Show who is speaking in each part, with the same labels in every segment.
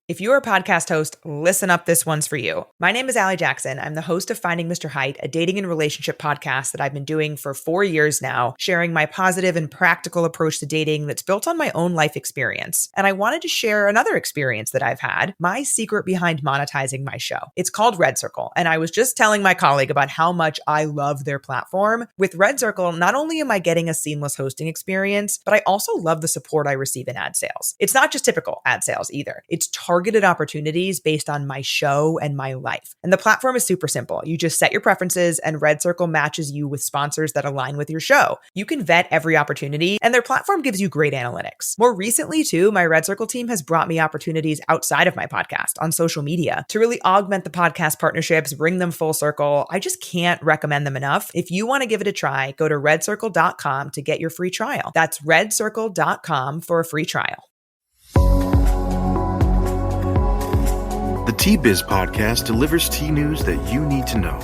Speaker 1: If you're a podcast host, listen up, this one's for you. My name is Allie Jackson. I'm the host of Finding Mr. Height, a dating and relationship podcast that I've been doing for 4 years now, sharing my positive and practical approach to dating that's built on my own life experience. And I wanted to share another experience that I've had, my secret behind monetizing my show. It's called Red Circle, and I was just telling my colleague about how much I love their platform. With Red Circle, not only am I getting a seamless hosting experience, but I also love the support I receive in ad sales. It's not just typical ad sales either. It's targeted opportunities based on my show and my life. And the platform is super simple. You just set your preferences and Red Circle matches you with sponsors that align with your show. You can vet every opportunity and their platform gives you great analytics. More recently too, my Red Circle team has brought me opportunities outside of my podcast on social media to really augment the podcast partnerships, bring them full circle. I just can't recommend them enough. If you want to give it a try, go to redcircle.com to get your free trial. That's redcircle.com for a free trial.
Speaker 2: The Tea Biz podcast delivers tea news that you need to know.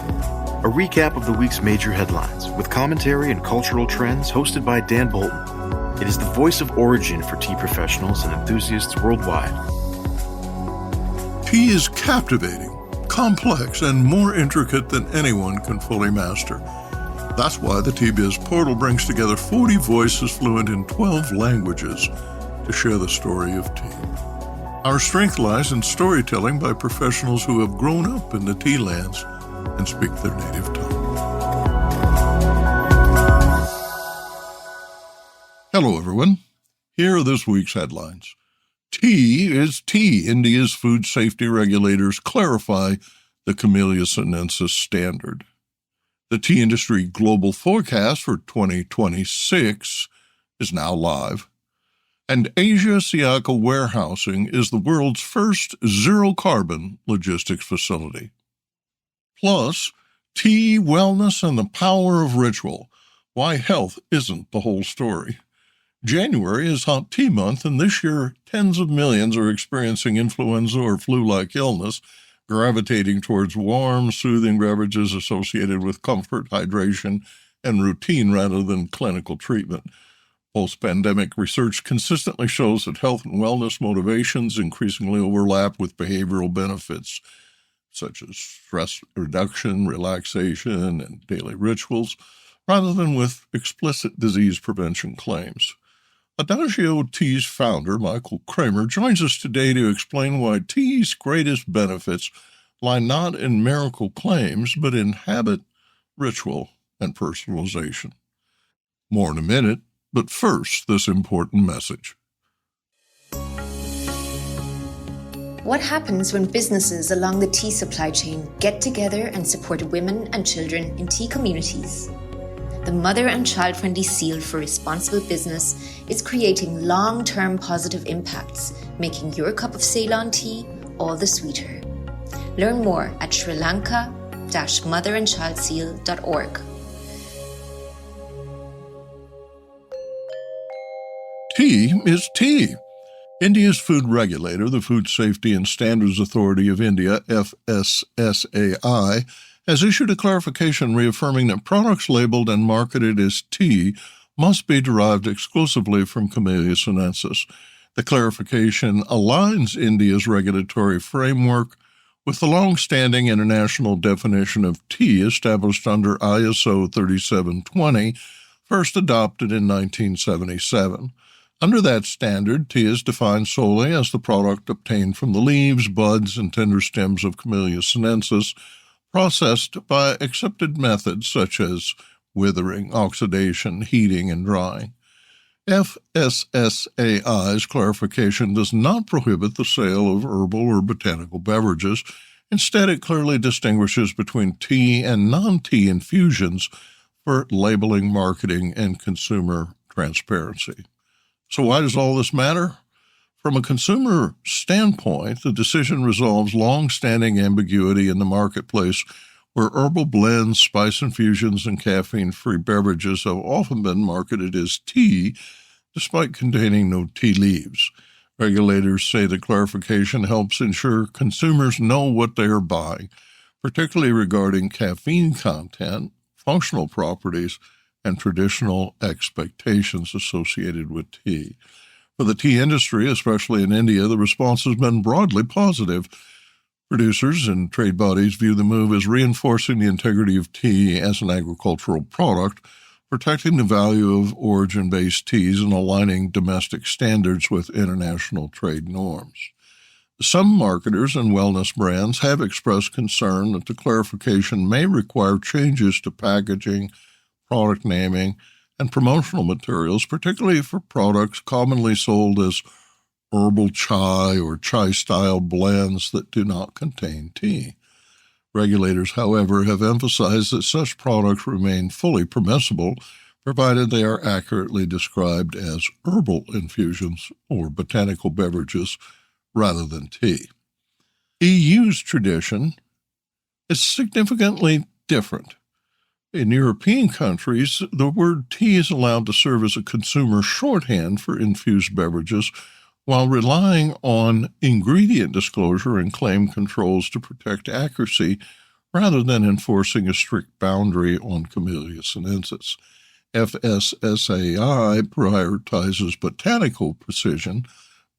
Speaker 2: A recap of the week's major headlines with commentary and cultural trends hosted by Dan Bolton. It is the voice of origin for tea professionals and enthusiasts worldwide.
Speaker 3: Tea is captivating, complex, and more intricate than anyone can fully master. That's why the Tea Biz portal brings together 40 voices fluent in 12 languages to share the story of tea. Our strength lies in storytelling by professionals who have grown up in the tea lands and speak their native tongue. Hello, everyone. Here are this week's headlines. Tea is tea. India's food safety regulators clarify the Camellia sinensis standard. The tea industry global forecast for 2026 is now live. And Asia Siyaka Warehousing is the world's first zero-carbon logistics facility. Plus, tea, wellness, and the power of ritual. Why health isn't the whole story. January is Hot Tea Month, and this year tens of millions are experiencing influenza or flu-like illness, gravitating towards warm, soothing beverages associated with comfort, hydration, and routine rather than clinical treatment. Post-pandemic research consistently shows that health and wellness motivations increasingly overlap with behavioral benefits, such as stress reduction, relaxation, and daily rituals, rather than with explicit disease prevention claims. Adagio Teas founder Michael Cramer joins us today to explain why tea's greatest benefits lie not in miracle claims, but in habit, ritual, and personalization. More in a minute. But first, this important message.
Speaker 4: What happens when businesses along the tea supply chain get together and support women and children in tea communities? The Mother and Child-Friendly Seal for Responsible Business is creating long-term positive impacts, making your cup of Ceylon tea all the sweeter. Learn more at srilanka-motherandchildseal.org.
Speaker 3: Tea is tea. India's food regulator, the Food Safety and Standards Authority of India, FSSAI, has issued a clarification reaffirming that products labeled and marketed as tea must be derived exclusively from Camellia sinensis. The clarification aligns India's regulatory framework with the long-standing international definition of tea established under ISO 3720, first adopted in 1977. Under that standard, tea is defined solely as the product obtained from the leaves, buds, and tender stems of Camellia sinensis, processed by accepted methods such as withering, oxidation, heating, and drying. FSSAI's clarification does not prohibit the sale of herbal or botanical beverages. Instead, it clearly distinguishes between tea and non-tea infusions for labeling, marketing, and consumer transparency. So why does all this matter? From a consumer standpoint, the decision resolves long-standing ambiguity in the marketplace where herbal blends, spice infusions, and caffeine-free beverages have often been marketed as tea, despite containing no tea leaves. Regulators say the clarification helps ensure consumers know what they are buying, particularly regarding caffeine content, functional properties, and traditional expectations associated with tea. For the tea industry, especially in India, the response has been broadly positive. Producers and trade bodies view the move as reinforcing the integrity of tea as an agricultural product, protecting the value of origin-based teas, and aligning domestic standards with international trade norms. Some marketers and wellness brands have expressed concern that the clarification may require changes to packaging, product naming, and promotional materials, particularly for products commonly sold as herbal chai or chai-style blends that do not contain tea. Regulators, however, have emphasized that such products remain fully permissible, provided they are accurately described as herbal infusions or botanical beverages rather than tea. EU's tradition is significantly different. In European countries, the word tea is allowed to serve as a consumer shorthand for infused beverages, while relying on ingredient disclosure and claim controls to protect accuracy rather than enforcing a strict boundary on Camellia sinensis. FSSAI prioritizes botanical precision.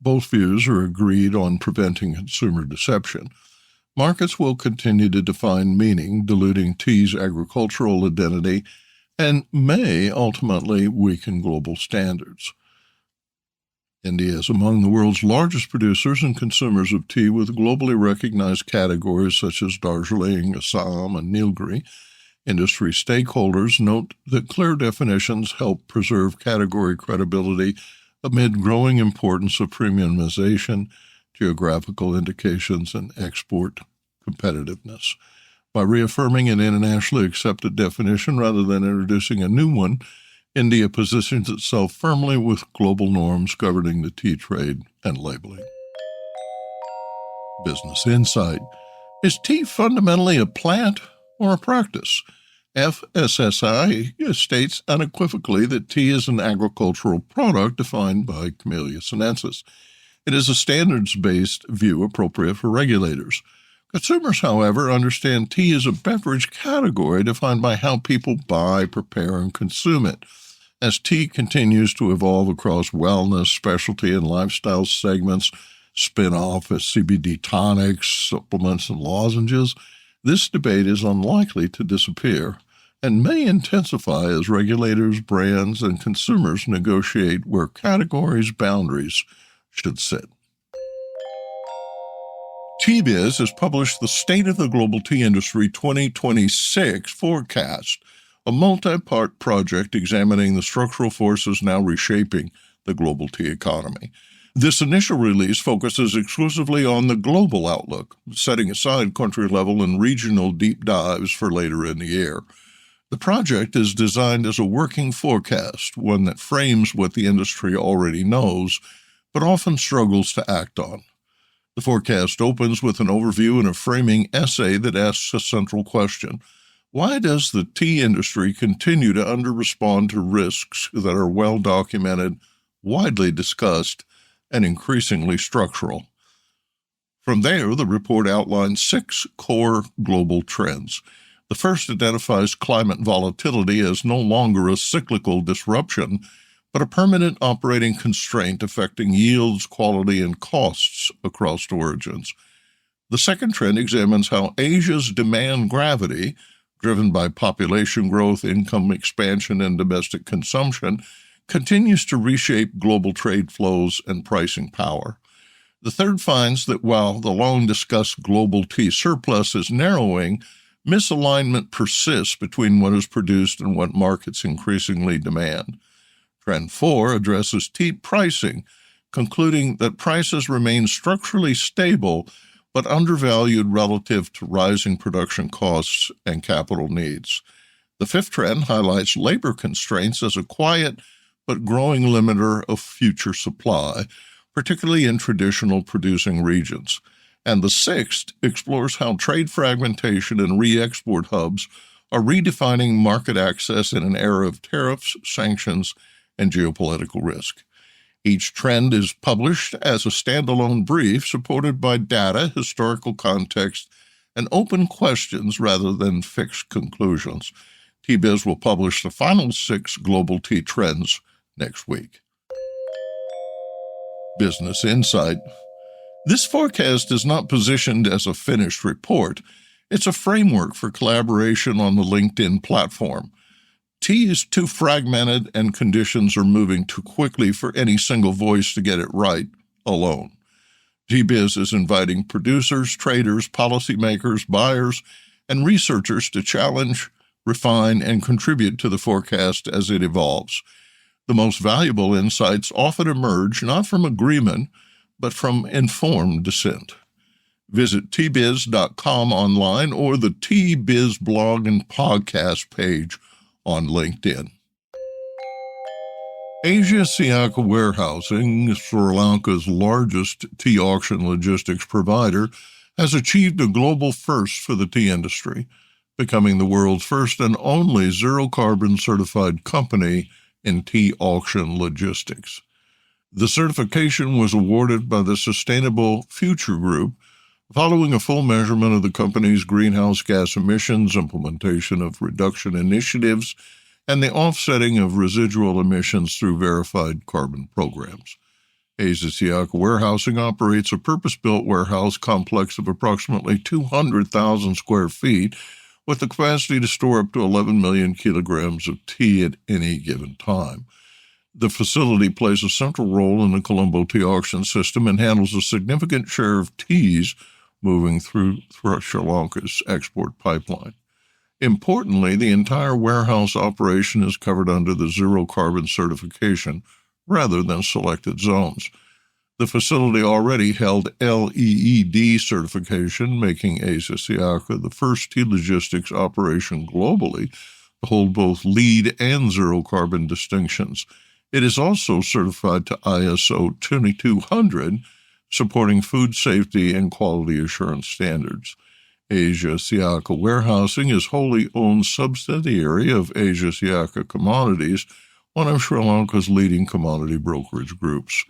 Speaker 3: Both views are agreed on preventing consumer deception. Markets will continue to define meaning, diluting tea's agricultural identity, and may ultimately weaken global standards. India is among the world's largest producers and consumers of tea, with globally recognized categories such as Darjeeling, Assam, and Nilgiri. Industry stakeholders note that clear definitions help preserve category credibility amid growing importance of premiumization, geographical indications, and export competitiveness. By reaffirming an internationally accepted definition rather than introducing a new one, India positions itself firmly with global norms governing the tea trade and labeling. Business Insight. Is tea fundamentally a plant or a practice? FSSAI states unequivocally that tea is an agricultural product defined by Camellia sinensis. It is a standards-based view appropriate for regulators. Consumers, however, understand tea as a beverage category defined by how people buy, prepare, and consume it. As tea continues to evolve across wellness, specialty, and lifestyle segments, spin-off as CBD tonics, supplements, and lozenges, this debate is unlikely to disappear and may intensify as regulators, brands, and consumers negotiate where categories' boundaries should sit. TBiz has published the State of the Global Tea Industry 2026 forecast, a multi-part project examining the structural forces now reshaping the global tea economy. This initial release focuses exclusively on the global outlook, setting aside country-level and regional deep dives for later in the year. The project is designed as a working forecast, one that frames what the industry already knows, but often struggles to act on. The forecast opens with an overview and a framing essay that asks a central question. Why does the tea industry continue to under-respond to risks that are well-documented, widely discussed, and increasingly structural? From there, the report outlines 6 core global trends. The first identifies climate volatility as no longer a cyclical disruption, but a permanent operating constraint affecting yields, quality, and costs across origins. The second trend examines how Asia's demand gravity, driven by population growth, income expansion, and domestic consumption, continues to reshape global trade flows and pricing power. The third finds that while the long-discussed global tea surplus is narrowing, misalignment persists between what is produced and what markets increasingly demand. Trend 4 addresses tea pricing, concluding that prices remain structurally stable but undervalued relative to rising production costs and capital needs. The fifth trend highlights labor constraints as a quiet but growing limiter of future supply, particularly in traditional producing regions. And the sixth explores how trade fragmentation and re-export hubs are redefining market access in an era of tariffs, sanctions, and geopolitical risk. Each trend is published as a standalone brief supported by data, historical context, and open questions rather than fixed conclusions. TBiz will publish the final 6 global tea trends next week. Business Insight. This forecast is not positioned as a finished report. It's a framework for collaboration on the LinkedIn platform. Tea is too fragmented and conditions are moving too quickly for any single voice to get it right alone. TBiz is inviting producers, traders, policymakers, buyers, and researchers to challenge, refine, and contribute to the forecast as it evolves. The most valuable insights often emerge not from agreement, but from informed dissent. Visit tbiz.com online or the TBiz blog and podcast page on LinkedIn. Asia Siyaka Warehousing, Sri Lanka's largest tea auction logistics provider, has achieved a global first for the tea industry, becoming the world's first and only ZeroCarbon certified company in tea auction logistics. The certification was awarded by the Sustainable Future Group following a full measurement of the company's greenhouse gas emissions, implementation of reduction initiatives, and the offsetting of residual emissions through verified carbon programs. Asia Siyaka Warehousing operates a purpose-built warehouse complex of approximately 200,000 square feet with the capacity to store up to 11 million kilograms of tea at any given time. The facility plays a central role in the Colombo tea auction system and handles a significant share of teas moving through Sri Lanka's export pipeline. Importantly, the entire warehouse operation is covered under the ZeroCarbon certification rather than selected zones. The facility already held LEED certification, making Asia Siyaka the first tea logistics operation globally to hold both LEED and ZeroCarbon distinctions. It is also certified to ISO 2200, supporting food safety and quality assurance standards. Asia Siyaka Warehousing is wholly owned subsidiary of Asia Siyaka Commodities, one of Sri Lanka's leading commodity brokerage groups.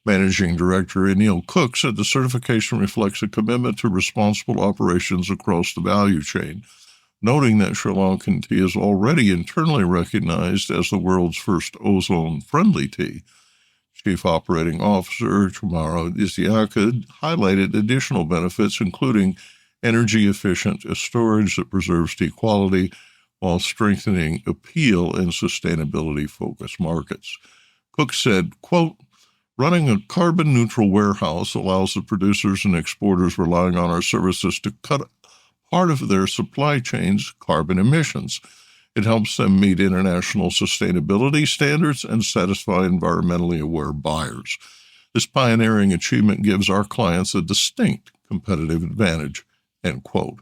Speaker 3: Managing Director Anil Cook said the certification reflects a commitment to responsible operations across the value chain, noting that Sri Lankan tea is already internally recognized as the world's first ozone-friendly tea. Chief Operating Officer Chamara Siyaka highlighted additional benefits, including energy-efficient storage that preserves tea quality while strengthening appeal in sustainability-focused markets. Cook said, quote, "Running a carbon-neutral warehouse allows the producers and exporters relying on our services to cut part of their supply chain's carbon emissions. It helps them meet international sustainability standards and satisfy environmentally aware buyers. This pioneering achievement gives our clients a distinct competitive advantage," end quote.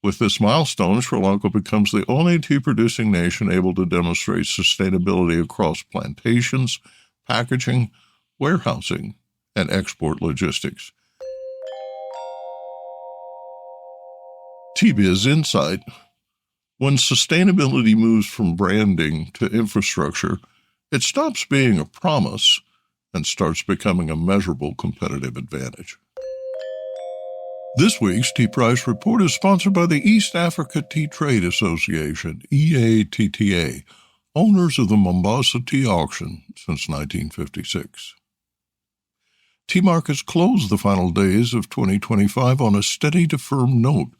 Speaker 3: With this milestone, Sri Lanka becomes the only tea-producing nation able to demonstrate sustainability across plantations, packaging, warehousing, and export logistics. TBiz Insight. When sustainability moves from branding to infrastructure, it stops being a promise and starts becoming a measurable competitive advantage. This week's Tea Price Report is sponsored by the East Africa Tea Trade Association, EATTA, owners of the Mombasa Tea Auction since 1956. Tea markets closed the final days of 2025 on a steady to firm note,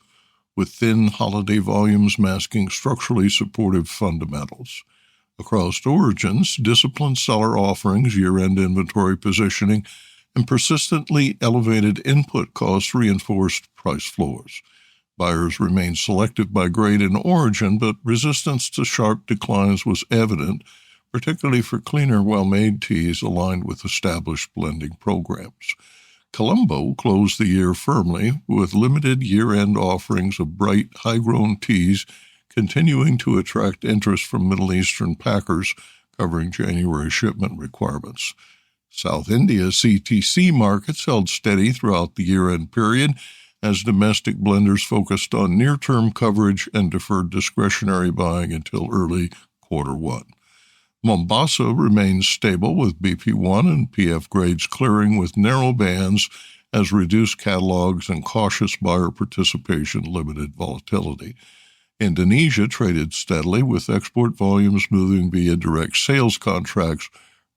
Speaker 3: with thin holiday volumes masking structurally supportive fundamentals. Across origins, disciplined seller offerings, year-end inventory positioning, and persistently elevated input costs reinforced price floors. Buyers remained selective by grade and origin, but resistance to sharp declines was evident, particularly for cleaner, well-made teas aligned with established blending programs. Colombo closed the year firmly, with limited year-end offerings of bright, high-grown teas continuing to attract interest from Middle Eastern packers covering January shipment requirements. South India's CTC markets held steady throughout the year-end period as domestic blenders focused on near-term coverage and deferred discretionary buying until early Q1. Mombasa remains stable with BP1 and PF grades clearing with narrow bands as reduced catalogs and cautious buyer participation limited volatility. Indonesia traded steadily with export volumes moving via direct sales contracts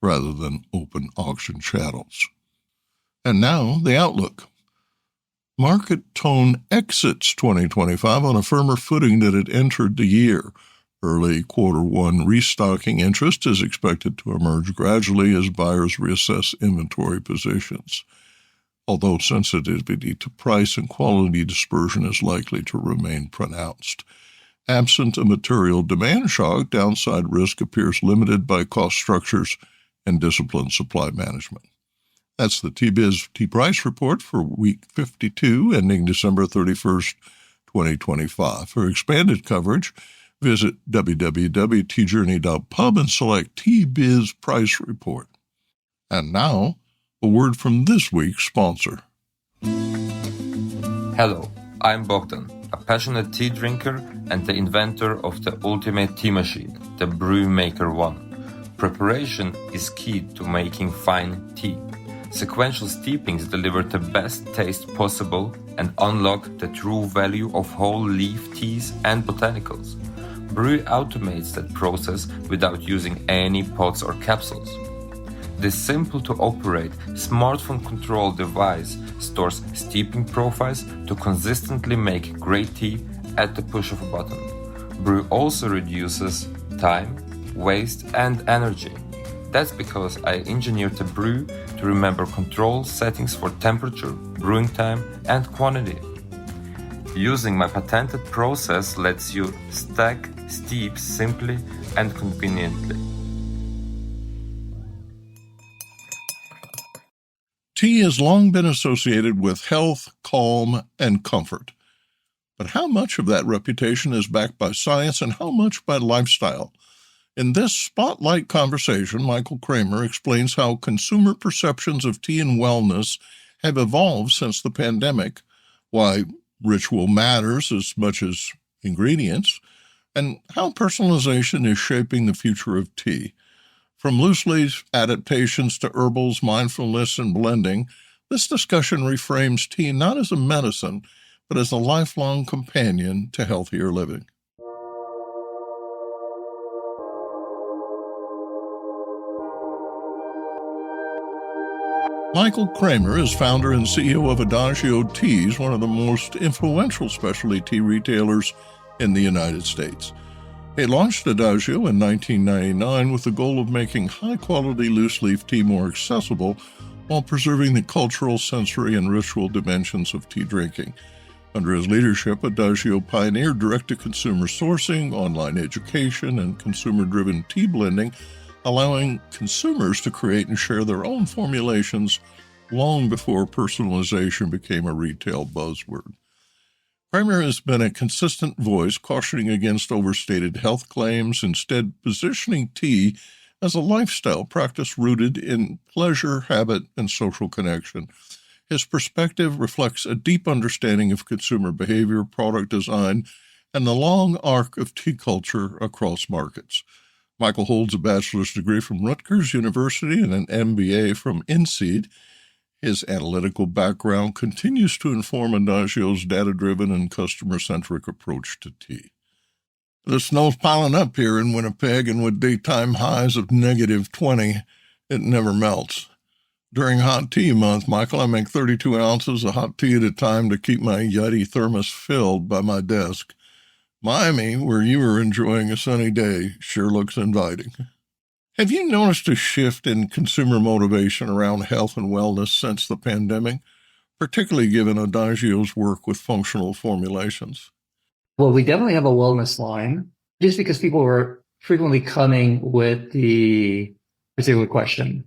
Speaker 3: rather than open auction channels. And now, the outlook. Market tone exits 2025 on a firmer footing than it entered the year. Early Q1 restocking interest is expected to emerge gradually as buyers reassess inventory positions, although sensitivity to price and quality dispersion is likely to remain pronounced. Absent a material demand shock, downside risk appears limited by cost structures and disciplined supply management. That's the T-Biz T-Price report for week 52, ending December 31st, 2025. For expanded coverage, visit www.tjourney.pub and select T-Biz Price Report. And now, a word from this week's sponsor.
Speaker 5: Hello, I'm Bogdan, a passionate tea drinker and the inventor of the ultimate tea machine, the Brew Maker One. Preparation is key to making fine tea. Sequential steepings deliver the best taste possible and unlock the true value of whole leaf teas and botanicals. Brew automates that process without using any pots or capsules. This simple-to-operate, smartphone-controlled device stores steeping profiles to consistently make great tea at the push of a button. Brew also reduces time, waste, and energy. That's because I engineered the brew to remember control settings for temperature, brewing time, and quantity. Using my patented process lets you stack steeps simply and conveniently.
Speaker 3: Tea has long been associated with health, calm, and comfort. But how much of that reputation is backed by science and how much by lifestyle? In this spotlight conversation, Michael Cramer explains how consumer perceptions of tea and wellness have evolved since the pandemic, why ritual matters as much as ingredients, and how personalization is shaping the future of tea. From loose-leaf adaptations to herbals, mindfulness, and blending, this discussion reframes tea not as a medicine, but as a lifelong companion to healthier living. Michael Cramer is founder and CEO of Adagio Teas, one of the most influential specialty tea retailers in the United States. He launched Adagio in 1999 with the goal of making high-quality loose-leaf tea more accessible while preserving the cultural, sensory, and ritual dimensions of tea drinking. Under his leadership, Adagio pioneered direct-to-consumer sourcing, online education, and consumer-driven tea blending, allowing consumers to create and share their own formulations long before personalization became a retail buzzword. Cramer has been a consistent voice cautioning against overstated health claims, instead positioning tea as a lifestyle practice rooted in pleasure, habit, and social connection. His perspective reflects a deep understanding of consumer behavior, product design, and the long arc of tea culture across markets. Michael holds a bachelor's degree from Rutgers University and an MBA from INSEAD. His analytical background continues to inform Adagio's data-driven and customer-centric approach to tea. The snow's piling up here in Winnipeg, and with daytime highs of negative 20, it never melts. During hot tea month, Michael, I make 32 ounces of hot tea at a time to keep my Yeti thermos filled by my desk. Miami, where you are enjoying a sunny day, sure looks inviting. Have you noticed a shift in consumer motivation around health and wellness since the pandemic, particularly given Adagio's work with functional formulations?
Speaker 6: Well, we definitely have a wellness line, just because people were frequently coming with the particular question.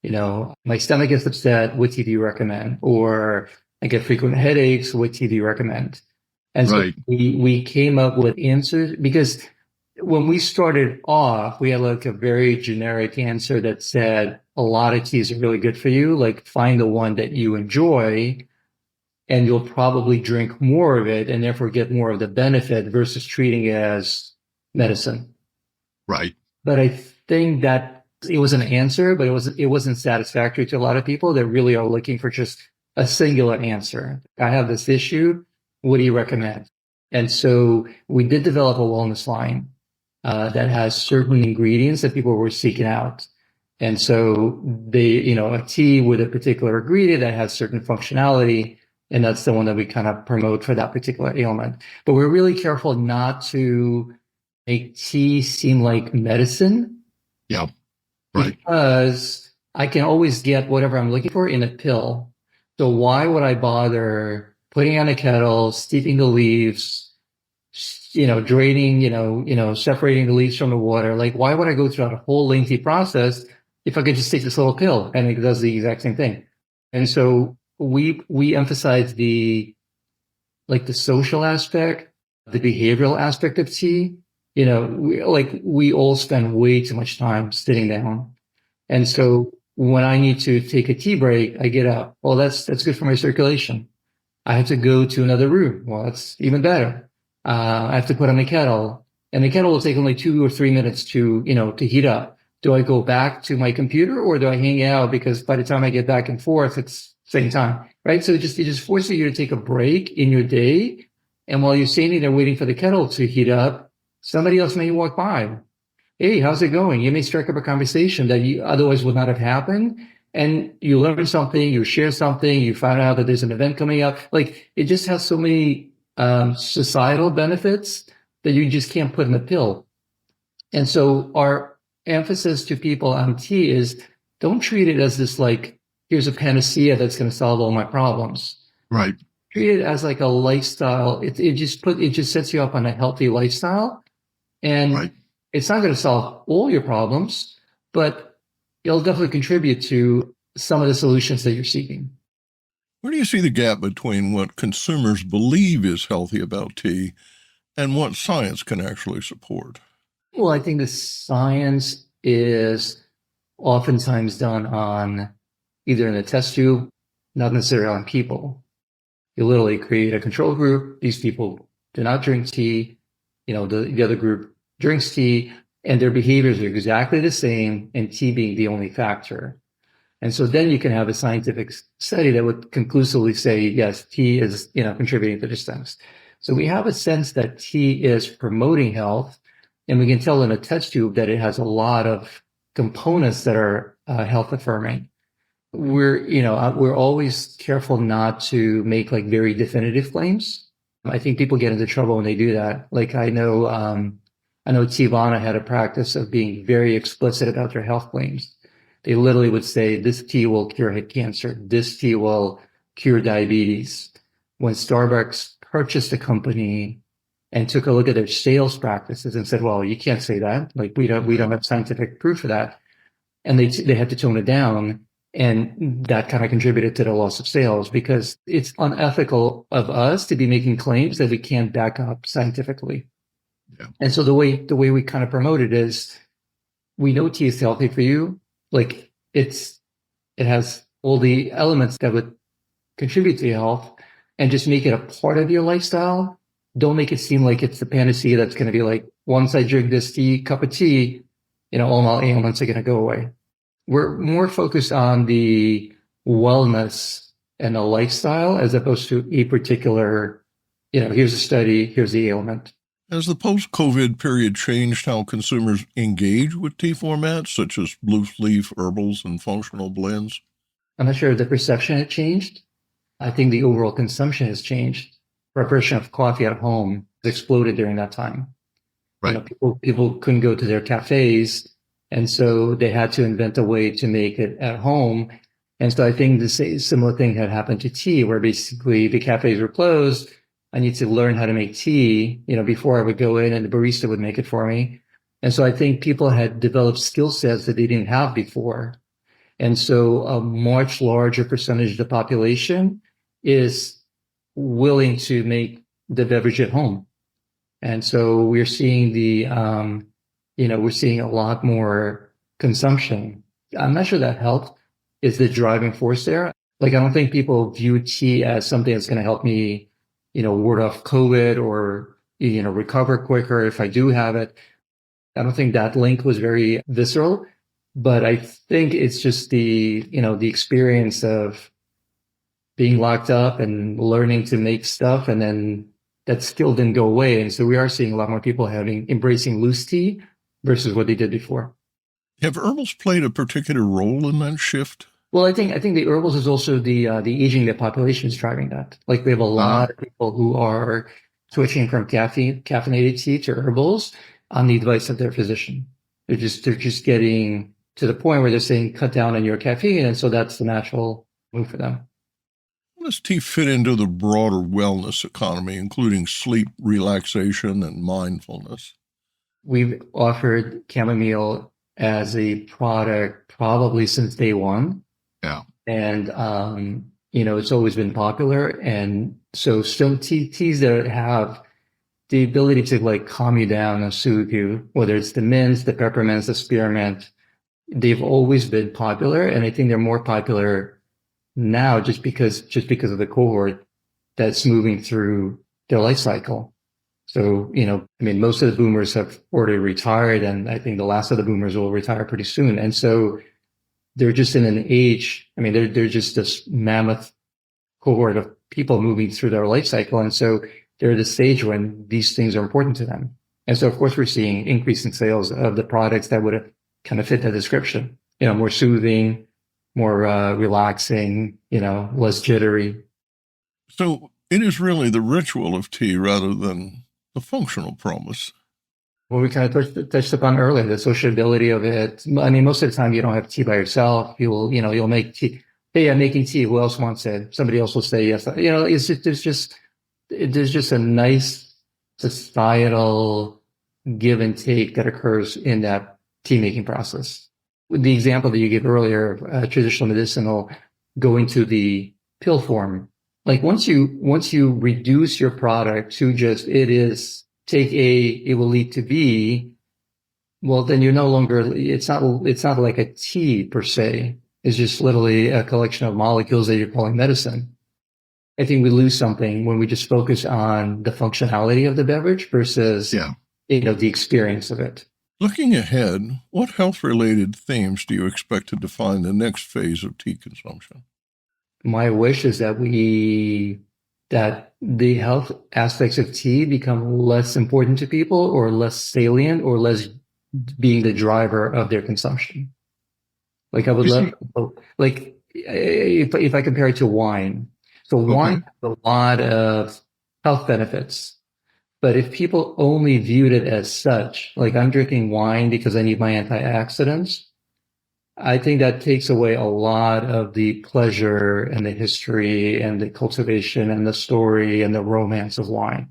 Speaker 6: My stomach gets upset, what tea do you recommend? Or I get frequent headaches, what tea do you recommend? And so we came up with answers, because when we started off, we had like a very generic answer that said a lot of teas are really good for you. Like, find the one that you enjoy and you'll probably drink more of it and therefore get more of the benefit versus treating it as medicine.
Speaker 3: Right.
Speaker 6: But I think that it was an answer, but it wasn't satisfactory to a lot of people that really are looking for just a singular answer. I have this issue. What do you recommend? And so we did develop a wellness line that has certain ingredients that people were seeking out. And so a tea with a particular ingredient that has certain functionality, and that's the one that we kind of promote for that particular ailment. But we're really careful not to make tea seem like medicine.
Speaker 3: Yeah. Right.
Speaker 6: Because I can always get whatever I'm looking for in a pill. So why would I bother putting on a kettle, steeping the leaves, draining, separating the leaves from the water? Like, why would I go through that whole lengthy process if I could just take this little pill and it does the exact same thing? And so we emphasize the social aspect, the behavioral aspect of tea. We all spend way too much time sitting down. And so when I need to take a tea break, I get up. Well, that's good for my circulation. I have to go to another room. Well, that's even better. I have to put on a kettle, and the kettle will take only 2 or 3 minutes to heat up. Do I go back to my computer, or do I hang out? Because by the time I get back and forth, it's same time, right? So it just forces you to take a break in your day. And while you're standing there waiting for the kettle to heat up, somebody else may walk by. Hey, how's it going? You may strike up a conversation that you otherwise would not have happened. And you learn something, you share something, you find out that there's an event coming up. Like, it just has so many societal benefits that you just can't put in a pill. And so our emphasis to people on tea is, don't treat it as this, like, here's a panacea that's going to solve all my problems.
Speaker 3: Right.
Speaker 6: Treat it as like a lifestyle. It just sets you up on a healthy lifestyle. And
Speaker 3: Right.
Speaker 6: It's not going to solve all your problems, but it'll definitely contribute to some of the solutions that you're seeking.
Speaker 3: Where do you see the gap between what consumers believe is healthy about tea and what science can actually support?
Speaker 6: Well, I think the science is oftentimes done on either in a test tube, not necessarily on people. You literally create a control group. These people do not drink tea. The other group drinks tea, and their behaviors are exactly the same, and tea being the only factor. And so then you can have a scientific study that would conclusively say, yes, tea is, contributing to these things. So we have a sense that tea is promoting health, and we can tell in a test tube that it has a lot of components that are health affirming. We're always careful not to make like very definitive claims. I think people get into trouble when they do that. Like I know Teavana had a practice of being very explicit about their health claims. They literally would say, this tea will cure head cancer. This tea will cure diabetes. When Starbucks purchased the company and took a look at their sales practices and said, well, you can't say that. Like we don't have scientific proof of that. And they had to tone it down. And that kind of contributed to the loss of sales, because it's unethical of us to be making claims that we can't back up scientifically. Yeah. And so the way we kind of promote it is, we know tea is healthy for you. Like it has all the elements that would contribute to your health, and just make it a part of your lifestyle. Don't make it seem like it's the panacea that's going to be like, once I drink this cup of tea, all my ailments are going to go away. We're more focused on the wellness and the lifestyle as opposed to a particular, here's a study, here's the ailment.
Speaker 3: Has the post-COVID period changed how consumers engage with tea formats, such as loose leaf, herbals, and functional blends?
Speaker 6: I'm not sure if the perception had changed. I think the overall consumption has changed. Preparation of coffee at home has exploded during that time.
Speaker 3: Right.
Speaker 6: People couldn't go to their cafes, and so they had to invent a way to make it at home. And so I think the similar thing had happened to tea, where basically the cafes were closed. I need to learn how to make tea, before I would go in and the barista would make it for me. And so I think people had developed skill sets that they didn't have before. And so a much larger percentage of the population is willing to make the beverage at home. And so we're seeing we're seeing a lot more consumption. I'm not sure that health is the driving force there. Like, I don't think people view tea as something that's going to help me, ward off COVID or, recover quicker if I do have it. I don't think that link was very visceral, but I think it's just the experience of being locked up and learning to make stuff. And then that still didn't go away. And so we are seeing a lot more people embracing loose tea versus what they did before.
Speaker 3: Have herbals played a particular role in that shift?
Speaker 6: Well, I think the herbals is also the aging of the population is driving that. Like we have a lot of people who are switching from caffeinated tea to herbals on the advice of their physician. They're just getting to the point where they're saying cut down on your caffeine, and so that's the natural move for them.
Speaker 3: How does tea fit into the broader wellness economy, including sleep, relaxation, and mindfulness?
Speaker 6: We've offered chamomile as a product probably since day one.
Speaker 3: Yeah.
Speaker 6: And, it's always been popular. And so some teas that have the ability to like calm you down and soothe you, whether it's the mints, the peppermints, the spearmint, they've always been popular. And I think they're more popular now just because of the cohort that's moving through their life cycle. So, most of the boomers have already retired, and I think the last of the boomers will retire pretty soon. And so they're just in an age, they're just this mammoth cohort of people moving through their life cycle. And so they're at a stage when these things are important to them. And so, of course, we're seeing increase in sales of the products that would kind of fit that description, more soothing, more relaxing, less jittery.
Speaker 3: So it is really the ritual of tea rather than the functional promise.
Speaker 6: Well, we kind of touched upon earlier, the sociability of it. Most of the time you don't have tea by yourself. You'll make tea. Hey, I'm making tea. Who else wants it? Somebody else will say yes. There's just a nice societal give and take that occurs in that tea making process. The example that you gave earlier, traditional medicinal, going to the pill form. Like once you reduce your product to just take A, it will lead to B. Well, then you're no longer. It's not like a tea per se. It's just literally a collection of molecules that you're calling medicine. I think we lose something when we just focus on the functionality of the beverage versus the experience of it.
Speaker 3: Looking ahead, what health-related themes do you expect to define the next phase of tea consumption?
Speaker 6: My wish is that the health aspects of tea become less important to people or less salient or less being the driver of their consumption. Like I would love, like if I compare it to wine. So wine has a lot of health benefits. But if people only viewed it as such, like I'm drinking wine because I need my antioxidants, I think that takes away a lot of the pleasure and the history and the cultivation and the story and the romance of wine.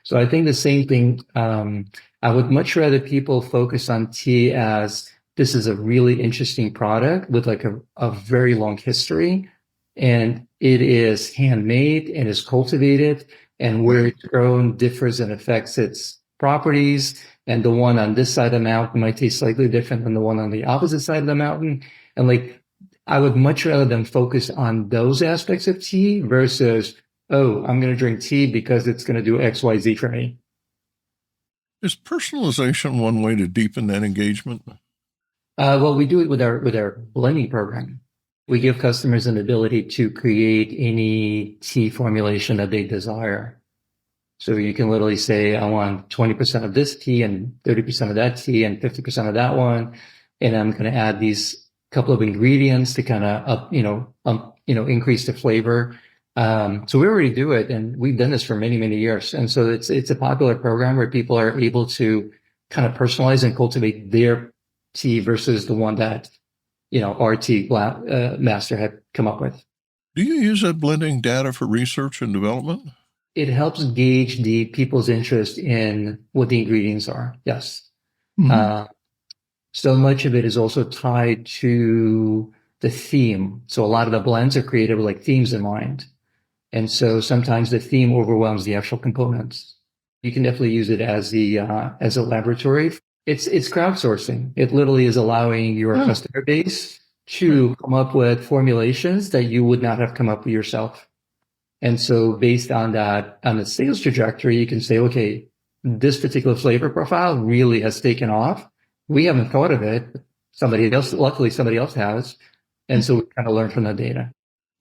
Speaker 6: So I think the same thing. I would much rather people focus on tea as this is a really interesting product with like a very long history, and it is handmade and is cultivated, and where it's grown differs and affects its properties. And the one on this side of the mountain might taste slightly different than the one on the opposite side of the mountain. And like, I would much rather them focus on those aspects of tea versus, oh, I'm going to drink tea because it's going to do X, Y, Z for me.
Speaker 3: Is personalization one way to deepen that engagement?
Speaker 6: Well, we do it with our blending program. We give customers an ability to create any tea formulation that they desire. So you can literally say, I want 20% of this tea and 30% of that tea and 50% of that one. And I'm going to add these couple of ingredients to kind of increase the flavor. So we already do it, and we've done this for many, many years. And so it's a popular program where people are able to kind of personalize and cultivate their tea versus the one that, our tea master had come up with.
Speaker 3: Do you use that blending data for research and development?
Speaker 6: It helps gauge the people's interest in what the ingredients are. Yes. So much of it is also tied to the theme. So a lot of the blends are created with like themes in mind. And so sometimes the theme overwhelms the actual components. You can definitely use it as a laboratory. It's crowdsourcing. It literally is allowing your customer base to come up with formulations that you would not have come up with yourself. And so based on that, on the sales trajectory, you can say, okay, this particular flavor profile really has taken off. We haven't thought of it. Luckily somebody else has. And so we kind of learn from that data.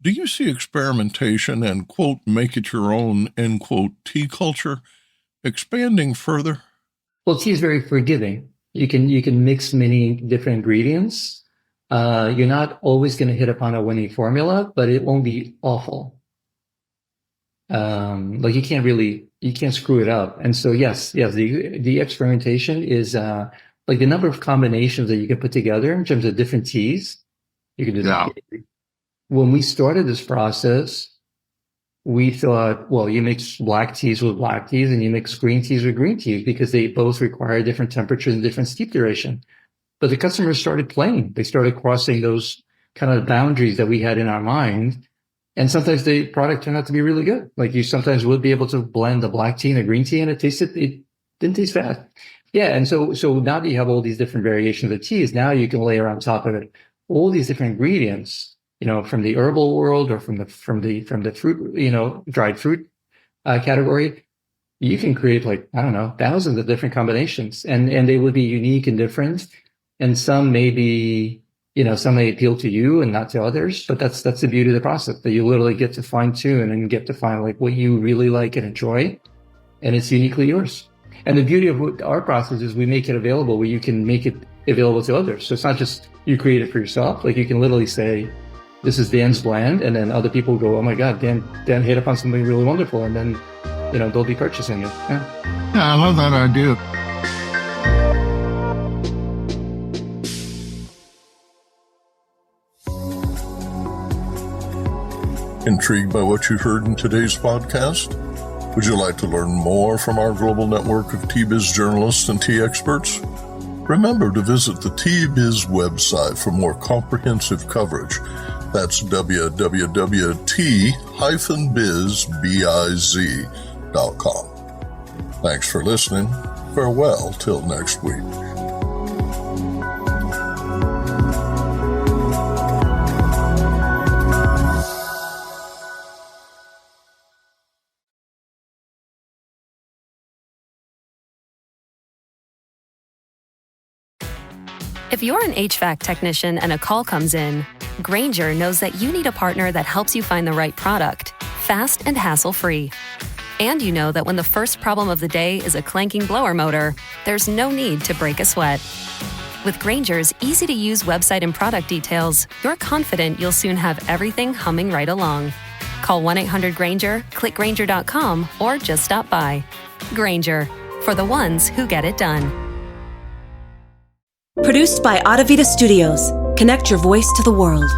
Speaker 3: Do you see experimentation and, quote, make it your own, end quote, tea culture expanding further?
Speaker 6: Well, tea is very forgiving. You can mix many different ingredients. You're not always going to hit upon a winning formula, but it won't be awful. Like you can't screw it up. And so yes, the experimentation is like the number of combinations that you can put together in terms of different teas. You can do that. When we started this process, we thought, well, you mix black teas with black teas and you mix green teas with green teas because they both require different temperatures and different steep duration. But the customers started playing. They started crossing those kind of boundaries that we had in our mind. And sometimes the product turned out to be really good. Like you sometimes would be able to blend a black tea and a green tea and it didn't taste bad. Yeah. And so now that you have all these different variations of teas, now you can layer on top of it all these different ingredients, from the herbal world or from the fruit, dried fruit category. You can create like, I don't know, thousands of different combinations and they would be unique and different. And some may be, some may appeal to you and not to others, but that's the beauty of the process, that you literally get to fine tune and get to find like what you really like and enjoy. And it's uniquely yours. And the beauty of our process is we make it available where you can make it available to others. So it's not just you create it for yourself. Like you can literally say, this is Dan's blend. And then other people go, oh my God, Dan hit upon something really wonderful. And then, they'll be purchasing it.
Speaker 3: Yeah, I love that idea. Intrigued by what you heard in today's podcast? Would you like to learn more from our global network of tea-biz journalists and tea experts? Remember to visit the Tea-Biz website for more comprehensive coverage. That's www.t-biz.com. Thanks for listening. Farewell till next week.
Speaker 7: If you're an HVAC technician and a call comes in, Grainger knows that you need a partner that helps you find the right product, fast and hassle-free. And you know that when the first problem of the day is a clanking blower motor, there's no need to break a sweat. With Grainger's easy-to-use website and product details, you're confident you'll soon have everything humming right along. Call 1-800-GRAINGER, click Grainger.com, or just stop by. Grainger, for the ones who get it done.
Speaker 8: Produced by Adagio Studios. Connect your voice to the world.